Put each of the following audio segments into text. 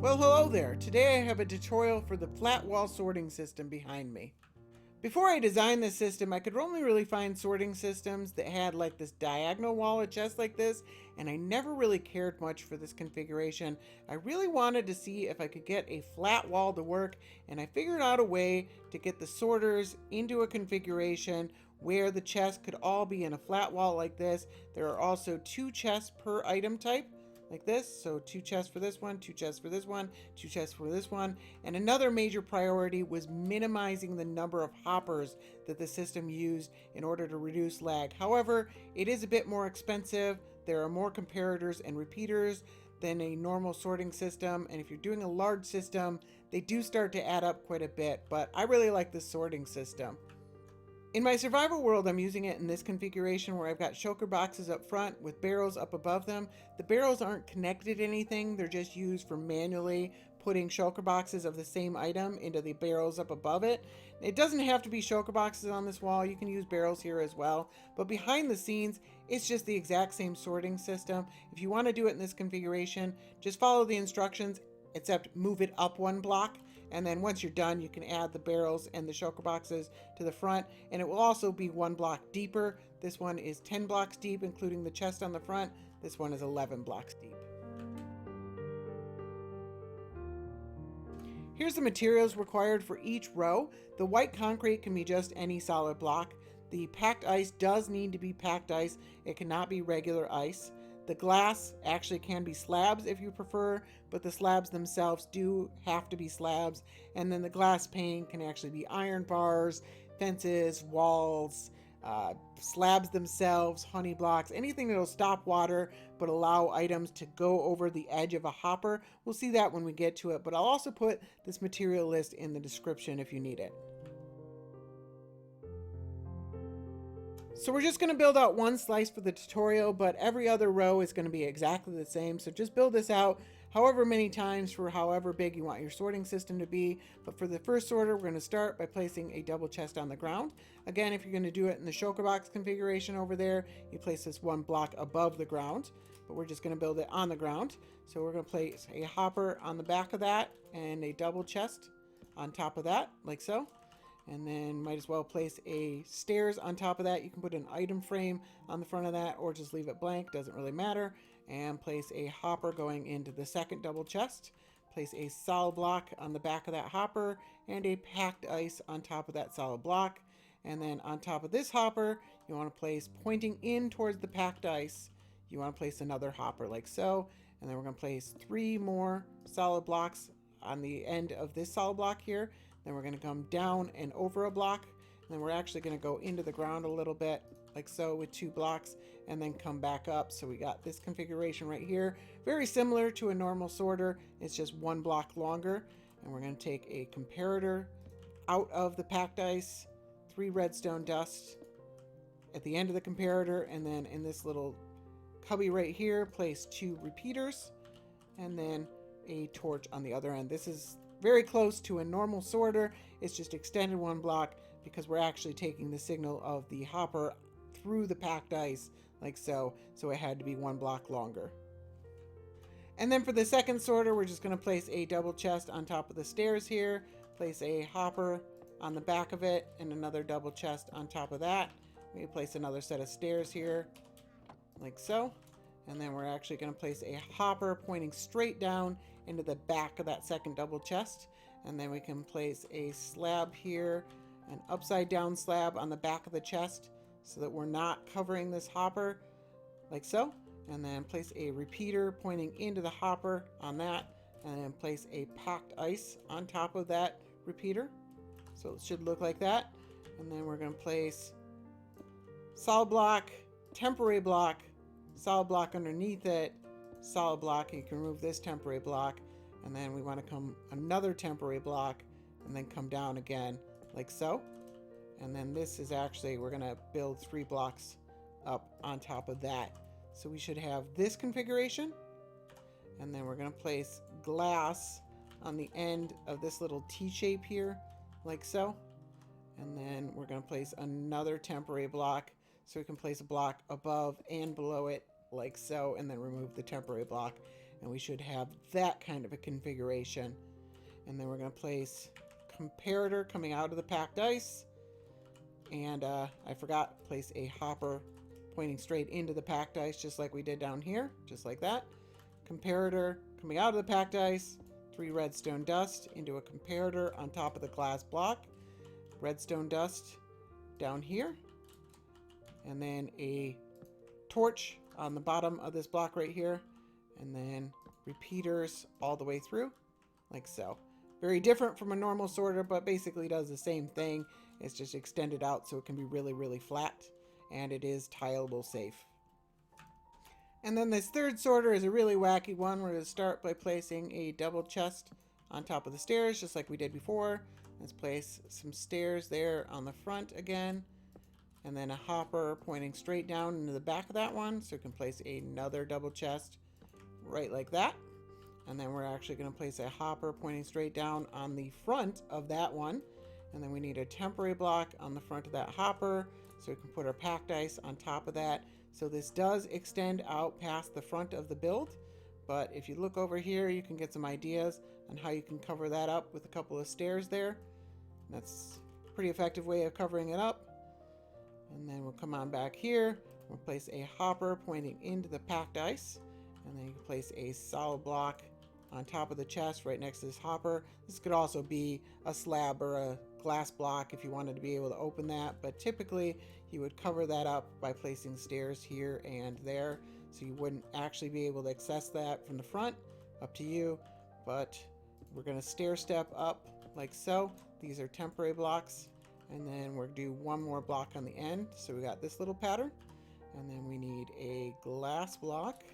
Well, hello there. Today I have a tutorial for the flat wall sorting system behind me. Before I designed this system, I could only really find sorting systems that had like this diagonal wall of chests like this, and I never really cared much for this configuration. I really wanted to see if I could get a flat wall to work, and I figured out a way to get the sorters into a configuration where the chests could all be in a flat wall like this. There are also 2 chests per item type, like this. So 2 chests for this one, 2 chests for this one, 2 chests for this one. And another major priority was minimizing the number of hoppers that the system used in order to reduce lag. However, it is a bit more expensive. There are more comparators and repeaters than a normal sorting system, and if you're doing a large system, they do start to add up quite a bit, but I really like this sorting system. In my survival world, I'm using it in this configuration where I've got shulker boxes up front with barrels up above them. The barrels aren't connected to anything, they're just used for manually putting shulker boxes of the same item into the barrels up above it. It doesn't have to be shulker boxes on this wall, you can use barrels here as well, but behind the scenes, it's just the exact same sorting system. If you want to do it in this configuration, just follow the instructions, except move it up 1 block. And then once you're done, you can add the barrels and the shulker boxes to the front, and it will also be 1 block deeper. This one is 10 blocks deep, including the chest on the front. This one is 11 blocks deep. Here's the materials required for each row. The white concrete can be just any solid block. The packed ice does need to be packed ice. It cannot be regular ice. The glass actually can be slabs if you prefer, but the slabs themselves do have to be slabs. And then the glass pane can actually be iron bars, fences, walls, slabs themselves, honey blocks, anything that'll stop water but allow items to go over the edge of a hopper. We'll see that when we get to it, but I'll also put this material list in the description if you need it. So we're just going to build out 1 slice for the tutorial, but every other row is going to be exactly the same. So just build this out however many times for however big you want your sorting system to be. But for the first sorter, we're going to start by placing a double chest on the ground. Again, if you're going to do it in the shulker box configuration over there, you place this 1 block above the ground, but we're just going to build it on the ground. So we're going to place a hopper on the back of that and a double chest on top of that, like so. And then might as well place a stairs on top of that. You can put an item frame on the front of that or just leave it blank, doesn't really matter. And place a hopper going into the second double chest. Place a solid block on the back of that hopper and a packed ice on top of that solid block. And then on top of this hopper, you want to place, pointing in towards the packed ice, you want to place another hopper like so. And then we're going to place 3 more solid blocks on the end of this solid block here. Then we're going to come down and over a block, and then we're actually going to go into the ground a little bit like so with 2 blocks, and then come back up. So we got this configuration right here, very similar to a normal sorter. It's just 1 block longer. And we're going to take a comparator out of the packed ice, 3 redstone dust at the end of the comparator, and then in this little cubby right here, place 2 repeaters, and then a torch on the other end. This is very close to a normal sorter. It's just extended 1 block because we're actually taking the signal of the hopper through the packed ice like so. So it had to be 1 block longer. And then for the second sorter, we're just going to place a double chest on top of the stairs here, place a hopper on the back of it, and another double chest on top of that. We can place another set of stairs here like so. And then we're actually going to place a hopper pointing straight down into the back of that second double chest. And then we can place a slab here, an upside down slab on the back of the chest so that we're not covering this hopper like so. And then place a repeater pointing into the hopper on that, and then place a packed ice on top of that repeater. So it should look like that. And then we're going to place solid block, temporary block, solid block underneath it, solid block. You can remove this temporary block, and then we want to come another temporary block and then come down again like so. And then this is actually, we're going to build 3 blocks up on top of that. So we should have this configuration, and then we're going to place glass on the end of this little T shape here like so. And then we're going to place another temporary block, so we can place a block above and below it like so, and then remove the temporary block. and we should have that kind of a configuration. And then we're going to place comparator coming out of the packed ice. And I forgot, place a hopper pointing straight into the packed ice, just like we did down here, just like that. Comparator coming out of the packed ice, 3 redstone dust into a comparator on top of the glass block, redstone dust down here, and then a torch on the bottom of this block right here, and then repeaters all the way through, like so. Very different from a normal sorter, but basically does the same thing. It's just extended out so it can be really, really flat, and it is tileable safe. And then this third sorter is a really wacky one. We're going to start by placing a double chest on top of the stairs, just like we did before. Let's place some stairs there on the front again, and then a hopper pointing straight down into the back of that one, so we can place another double chest right like that. And then we're actually going to place a hopper pointing straight down on the front of that one. And then we need a temporary block on the front of that hopper, so we can put our packed ice on top of that. So this does extend out past the front of the build, but if you look over here, you can get some ideas on how you can cover that up with a couple of stairs there. That's a pretty effective way of covering it up. And then we'll come on back here. We'll place a hopper pointing into the packed ice, and then you can place a solid block on top of the chest right next to this hopper. This could also be a slab or a glass block if you wanted to be able to open that, but typically you would cover that up by placing stairs here and there, so you wouldn't actually be able to access that from the front. Up to you, but we're going to stair step up like so. These are temporary blocks, and then we're going to do one more block on the end. So we got this little pattern, and then we need a glass block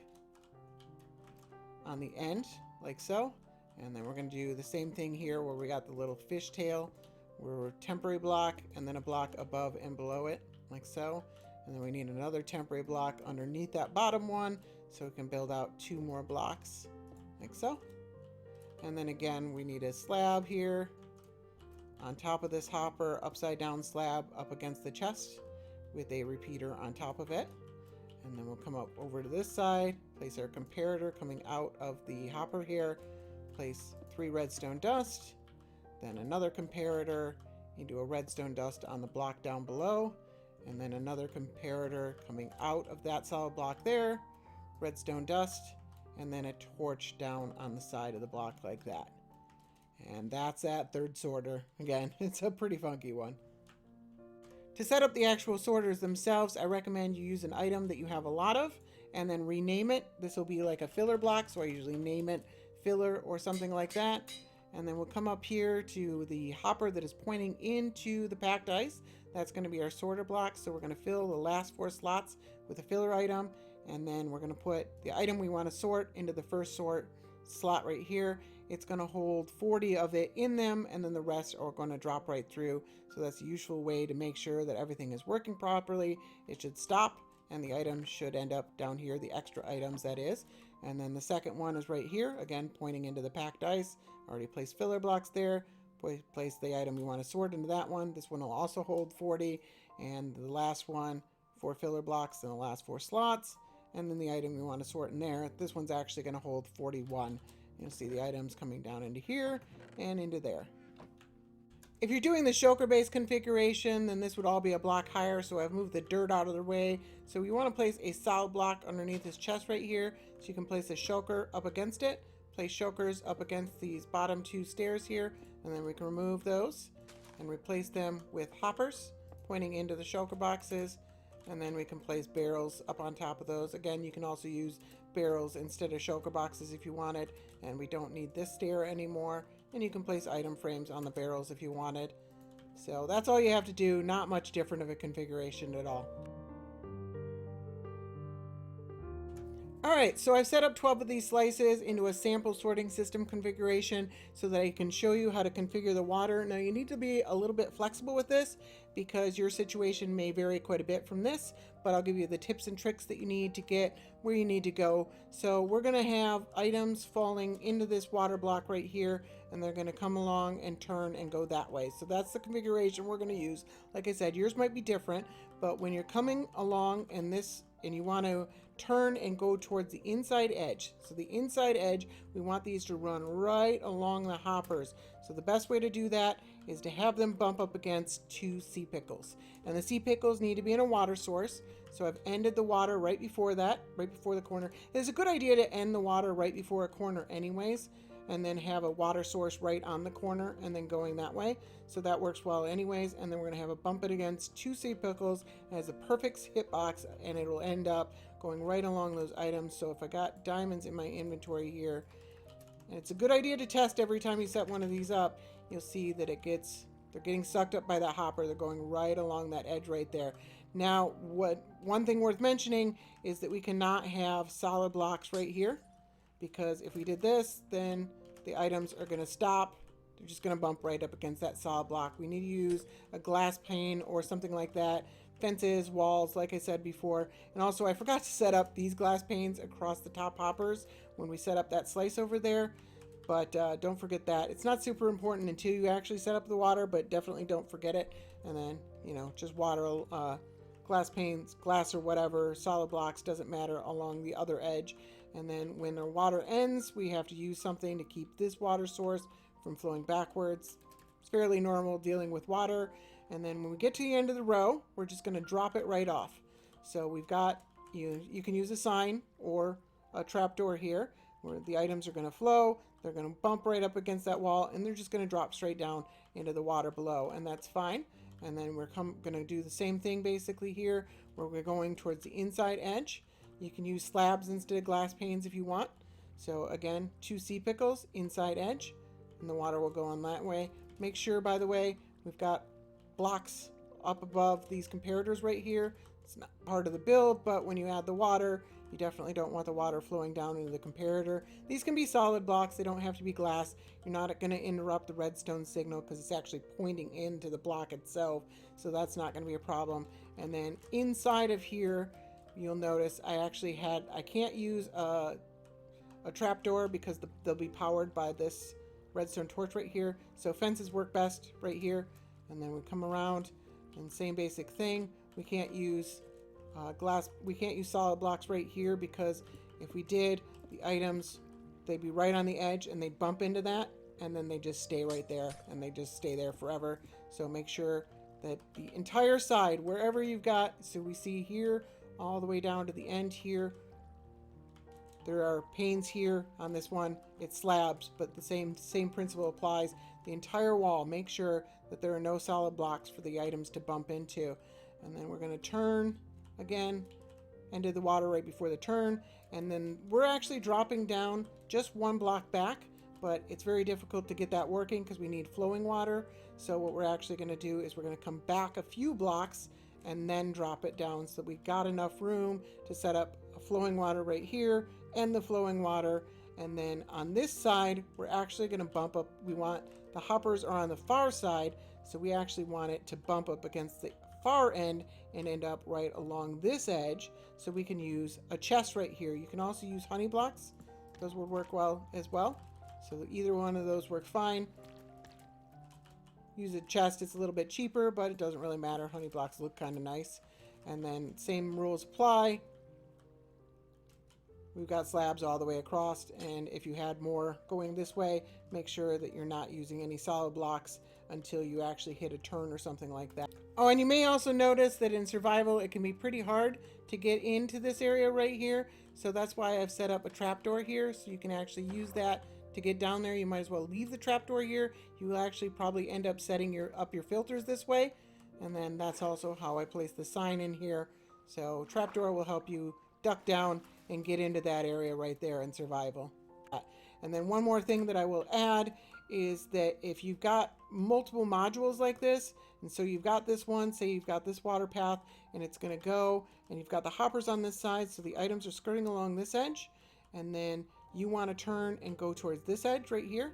on the end like so. And then we're going to do the same thing here where we got the little fishtail. We're a temporary block and then a block above and below it like so. And then we need another temporary block underneath that bottom one, so we can build out 2 more blocks like so. And then again, we need a slab here on top of this hopper, upside down slab up against the chest with a repeater on top of it. And then we'll come up over to this side, place our comparator coming out of the hopper here, place 3 redstone dust, then another comparator into a redstone dust on the block down below, and then another comparator coming out of that solid block there, redstone dust, and then a torch down on the side of the block like that. And that's that third sorter. Again, it's a pretty funky one. To set up the actual sorters themselves, I recommend you use an item that you have a lot of and then rename it. This will be like a filler block, so I usually name it filler or something like that. And then we'll come up here to the hopper that is pointing into the packed ice. That's going to be our sorter block. So we're going to fill the last 4 slots with a filler item, and then we're going to put the item we want to sort into the first sort slot right here. It's going to hold 40 of it in them, and then the rest are going to drop right through. So that's a useful way to make sure that everything is working properly. It should stop, and the item should end up down here, the extra items that is. And then the second one is right here, again pointing into the packed ice. Already placed filler blocks there. Place the item we want to sort into that one. This one will also hold 40, and the last one 4 filler blocks in the last 4 slots, and then the item we want to sort in there. This one's actually going to hold 41. You'll see the items coming down into here and into there. If you're doing the shulker-based configuration, then this would all be a block higher, so I've moved the dirt out of the way. So we want to place a solid block underneath this chest right here, so you can place a shulker up against it. Place shulkers up against these bottom 2 stairs here, and then we can remove those and replace them with hoppers pointing into the shulker boxes, and then we can place barrels up on top of those. Again, you can also use barrels instead of shulker boxes if you wanted, and we don't need this stair anymore. And you can place item frames on the barrels if you wanted. So that's all you have to do. Not much different of a configuration at all. Alright, so I've set up 12 of these slices into a sample sorting system configuration so that I can show you how to configure the water. Now you need to be a little bit flexible with this because your situation may vary quite a bit from this, but I'll give you the tips and tricks that you need to get where you need to go. So we're going to have items falling into this water block right here, and they're going to come along and turn and go that way. So that's the configuration we're going to use. Like I said, yours might be different, but when you're coming along in this and you want to turn and go towards the inside edge. So the inside edge, we want these to run right along the hoppers. So the best way to do that is to have them bump up against 2 sea pickles. And the sea pickles need to be in a water source. So I've ended the water right before that, right before the corner. It's a good idea to end the water right before a corner anyways, and then have a water source right on the corner and then going that way. So that works well anyways. And then we're going to have a bump it against 2 sea pickles. It has a perfect hitbox, and it will end up going right along those items. So if I got diamonds in my inventory here, and it's a good idea to test every time you set one of these up, you'll see that they're getting sucked up by that hopper. They're going right along that edge right there. Now, one thing worth mentioning is that we cannot have solid blocks right here, because if we did this, then the items are going to stop. They're just going to bump right up against that solid block. We need to use a glass pane or something like that. Fences, walls, like I said before. And also, I forgot to set up these glass panes across the top hoppers when we set up that slice over there. But don't forget that. It's not super important until you actually set up the water, but definitely don't forget it. And then, just water glass panes, glass or whatever, solid blocks, doesn't matter, along the other edge. And then when our water ends, we have to use something to keep this water source from flowing backwards. It's fairly normal dealing with water. And then when we get to the end of the row, we're just going to drop it right off. So we've got, you can use a sign or a trapdoor here where the items are going to flow. They're going to bump right up against that wall, and they're just going to drop straight down into the water below, and that's fine. And then we're going to do the same thing basically here, where we're going towards the inside edge. You can use slabs instead of glass panes if you want. So again, 2 sea pickles, inside edge, and the water will go on that way. Make sure, by the way, we've got blocks up above these comparators right here. It's not part of the build, but when you add the water, you definitely don't want the water flowing down into the comparator. These can be solid blocks. They don't have to be glass. You're not going to interrupt the redstone signal because it's actually pointing into the block itself. So that's not going to be a problem. And then inside of here, you'll notice I can't use a trapdoor because they'll be powered by this redstone torch right here. So fences work best right here. And then we come around and same basic thing. We can't use glass. We can't use solid blocks right here because if we did, the items, they'd be right on the edge and they'd bump into that, and then they just stay right there and they just stay there forever. So make sure that the entire side, wherever you've got, so we see here all the way down to the end here, there are panes here on this one. It's slabs, but the same principle applies. The entire wall, make sure that there are no solid blocks for the items to bump into. And then we're going to turn again, into the water right before the turn. And then we're actually dropping down just 1 block back, but it's very difficult to get that working because we need flowing water. So what we're actually going to do is we're going to come back a few blocks and then drop it down so that we got enough room to set up a flowing water right here and the flowing water. And then on this side, we're actually going to bump up. We want the hoppers are on the far side, so we actually want it to bump up against the far end and end up right along this edge, so we can use a chest right here. You can also use honey blocks. Those would work well as well. So either one of those work fine. Use a chest, it's a little bit cheaper, but it doesn't really matter. Honey blocks look kind of nice. And then same rules apply. We've got slabs all the way across, and if you had more going this way, make sure that you're not using any solid blocks until you actually hit a turn or something like that. Oh, and you may also notice that in survival, it can be pretty hard to get into this area right here. So that's why I've set up a trapdoor here, so you can actually use that to get down there. You might as well leave the trapdoor here. You will actually probably end up setting up your filters this way. And then that's also how I place the sign in here. So trapdoor will help you duck down and get into that area right there in survival. And then one more thing that I will add is that if you've got multiple modules like this, and so you've got this one, say you've got this water path, and it's going to go, and you've got the hoppers on this side, so the items are skirting along this edge, and then you want to turn and go towards this edge right here.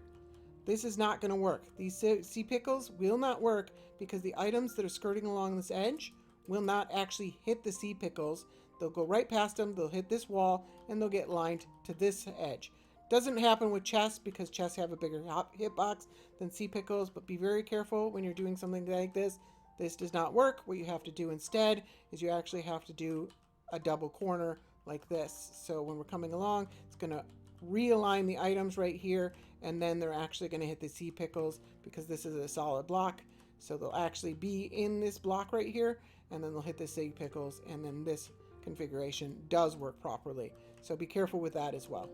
This is not going to work. These sea pickles will not work because the items that are skirting along this edge will not actually hit the sea pickles. They'll go right past them, they'll hit this wall, and they'll get lined to this edge. Doesn't happen with chests because chests have a bigger hitbox than sea pickles, but be very careful when you're doing something like this. This does not work. What you have to do instead is you actually have to do a double corner like this. So when we're coming along, it's going to realign the items right here, and then they're actually going to hit the C pickles because this is a solid block. So they'll actually be in this block right here, and then they'll hit the C pickles, and then this configuration does work properly. So be careful with that as well.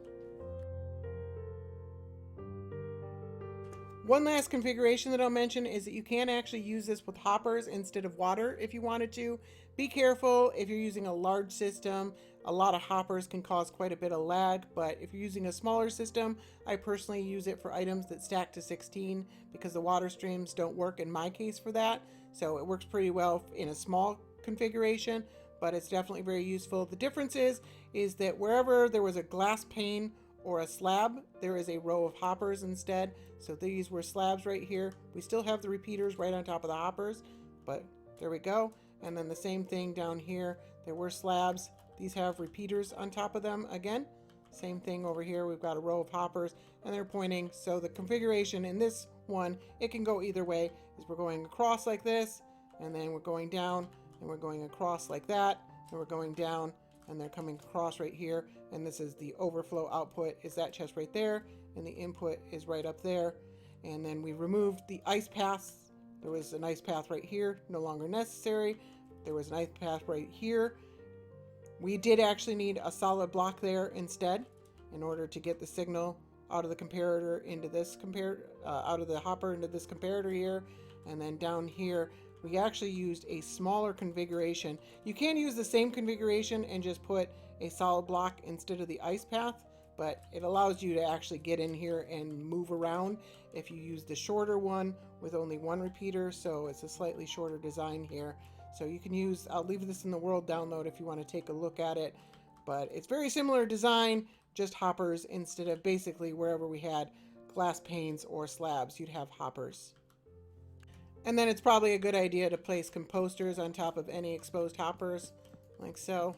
One last configuration that I'll mention is that you can actually use this with hoppers instead of water if you wanted to. Be careful if you're using a large system. A lot of hoppers can cause quite a bit of lag, but if you're using a smaller system, I personally use it for items that stack to 16 because the water streams don't work in my case for that. So it works pretty well in a small configuration, but it's definitely very useful. The difference is that wherever there was a glass pane or a slab, there is a row of hoppers instead. So these were slabs right here. We still have the repeaters right on top of the hoppers, but there we go. And then the same thing down here. There were slabs. These have repeaters on top of them again. Same thing over here. We've got a row of hoppers and they're pointing. So the configuration in this one, it can go either way. Is we're going across like this, and then we're going down, and we're going across like that, and we're going down, and they're coming across right here. And this is the overflow output is that chest right there, and the input is right up there. And then we removed the ice paths. There was an ice path right here, no longer necessary. There was an ice path right here. We did actually need a solid block there instead in order to get the signal out of the comparator into this out of the hopper into this comparator here. And then down here, we actually used a smaller configuration. You can use the same configuration and just put a solid block instead of the ice path, but it allows you to actually get in here and move around if you use the shorter one with only one repeater. So it's a slightly shorter design here. So you can use, I'll leave this in the world download if you want to take a look at it, but it's very similar design, just hoppers instead of basically wherever we had glass panes or slabs, you'd have hoppers. And then it's probably a good idea to place composters on top of any exposed hoppers, like so.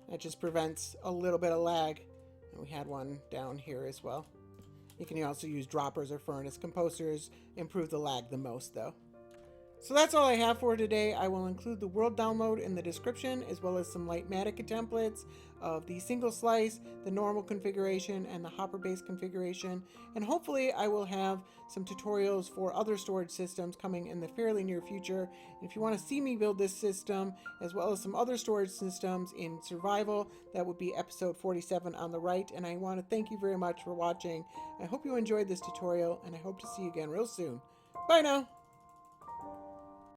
That just prevents a little bit of lag. And we had one down here as well. You can also use droppers or furnace. Composters improve the lag the most though. So that's all I have for today. I will include the world download in the description, as well as some Litematica templates of the single slice, the normal configuration, and the hopper-based configuration. And hopefully I will have some tutorials for other storage systems coming in the fairly near future. And if you want to see me build this system, as well as some other storage systems in survival, that would be episode 47 on the right. And I want to thank you very much for watching. I hope you enjoyed this tutorial, and I hope to see you again real soon. Bye now!